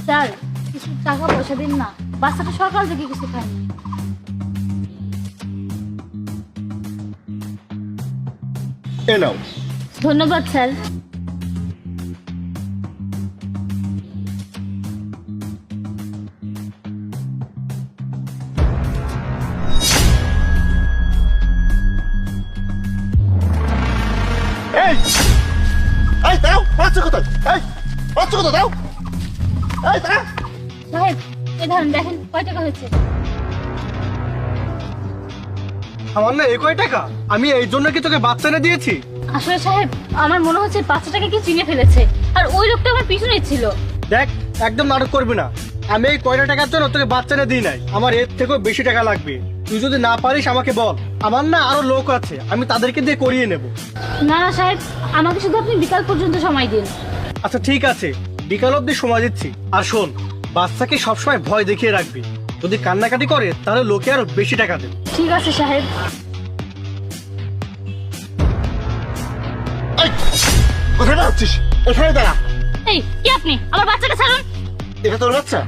Sir কিছু টাকা পয়সা দিন না, বাচ্চাটা সকাল থেকে কিছু খায়নি। এ নাও। ধন্যবাদ স্যার। এই এই দাও, বাচ্চা কোথায়? এই বাচ্চা কোথায়? দাও। এই দাও। সাহেব এই ধরেন, দেখেন কয় টাকা হয়েছে। আমার না এই কয় টাকা, আমি এই জন্য কি তোকে বাচ্চা এনে দিয়েছি? আসলে সাহেব আমার মনে হচ্ছে বাচ্চাটাকে কি চিনে ফেলেছে, আর ওই লোকটা আমার পিছনে ছিল। দেখ, একদম নাটক করবি না। আমি এই কয়টা টাকার জন্য তোকে বাচ্চা এনে দিই নাই, আমার এর থেকেও বেশি টাকা লাগবে। তুই যদি না পারিস আমাকে বল, আমার না আরো লোক আছে, আমি তাদেরকে দিয়ে করিয়ে নেব। না না সাহেব, আমাকে শুধু আপনি বিকাল পর্যন্ত সময় দিন। আচ্ছা ঠিক আছে, বিকাল অব্দি সময় দিচ্ছি। আর শোন, বাচ্চাকে সবসময় ভয় দেখিয়ে রাখবি, যদি কান্নাকাটি করে তাহলে লোকে আরো বেশি টাকা দেবে। ঠিক আছে সাহেব। এই কোথায় যাচ্ছিস? এখানে দাঁড়া। এই কি আপনি, আমার বাচ্চাকে ছাড়ুন। এটা তোর বাচ্চা?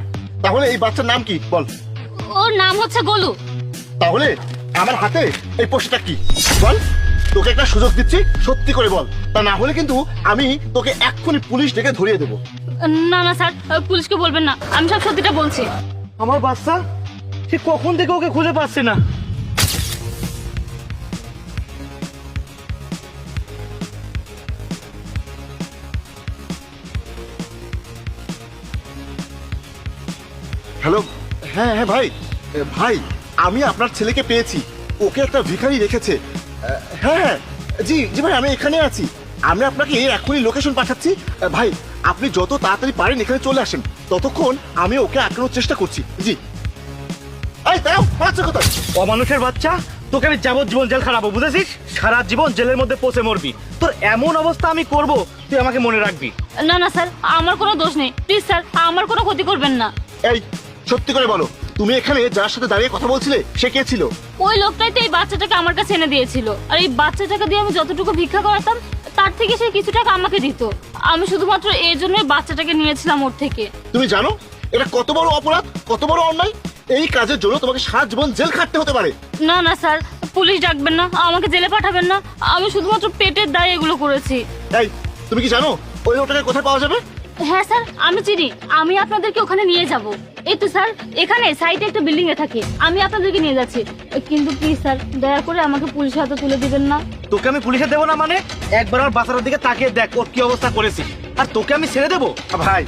তাহলে এই বাচ্চার নাম কি বল? ওর নাম হচ্ছে গোলু। তাহলে আমার হাতে এই পোস্টটা কি বল? তোকে একটা সুযোগ দিচ্ছি, সত্যি করে বল, তা না হলে কিন্তু আমি তোকে এক্ষুনি পুলিশ ডেকে ধরিয়ে দেবো। না না স্যার, পুলিশকে বলবেন না, আমি সব সত্যিটা বলছি। আমার বাচ্চা সে কখন থেকে ওকে খুঁজে পাচ্ছে না। হ্যালো, হ্যাঁ হ্যাঁ ভাই, ভাই আমি আপনার ছেলেকে পেয়েছি, ওকে একটা ভিখারি রেখেছে। হ্যাঁ হ্যাঁ, জি জি ভাই, আমি এখানে আছি, আমি আপনাকে এখনই লোকেশন পাঠাচ্ছি। ভাই আপনি যত তাড়াতাড়ি পারেন এখানে চলে আসেন, ততক্ষণ আমি ওকে আটকানোর চেষ্টা করছি। জি। এই দাও, বাচ্চা কোথায়? অমানুষের বাচ্চা, তোকে আমি যাবজ্জীবন জেল খাটাবো, বুঝেছিস? সারা জীবন জেলের মধ্যে পচে মরবি। তোর এমন অবস্থা আমি করব, তুই আমাকে মনে রাখবি। না না স্যার, আমার কোনো দোষ নেই, প্লিজ স্যার আমার কোনো ক্ষতি করবেন না। এই সত্যি করে বলো, তুমি এখানে যার সাথে দাঁড়িয়ে কথা বলছিলে সে কে ছিল? ওই লোকটাই তো এই বাচ্চাটাকে আমার কাছে এনে দিয়েছিল, আর এই বাচ্চাটাকে দিয়ে আমি যতটুকু ভিক্ষা করাতাম তার থেকে সে কিছু টাকা আমাকে দিত। আমি শুধুমাত্র এই জন্যই বাচ্চাটাকে নিয়েছিলাম ওর থেকে। তুমি জানো এটা কত বড় অপরাধ, কত বড় অন্যায়? এই কাজের জন্য তোমাকে সারা জীবন জেল খাটতে হতে পারে। না না স্যার, পুলিশ ডাকবেন না, আমাকে জেলে পাঠাবেন না, আমি শুধুমাত্র পেটের দায়ে এগুলো করেছি। এই তুমি কি জানো ওই লোকটাকে কোথায় পাওয়া যাবে? হ্যাঁ স্যার আমি চিনি, আমি আপনাদেরকে ওখানে নিয়ে যাব। এই তো স্যার, এখানে সাইডে একটা বিল্ডিং এ থাকে, আমি আপনাদেরকে নিয়ে যাচ্ছি। কিন্তু প্লিজ স্যার দয়া করে আমাকে পুলিশের হাতে তুলে দিবেন না। তোকে আমি পুলিশে দেবো না মানে? একবার আমার বাচ্চাটার দিকে তাকিয়ে দেখ ওর কি অবস্থা করেছি, আর তোকে আমি ছেড়ে দেবো? ভাই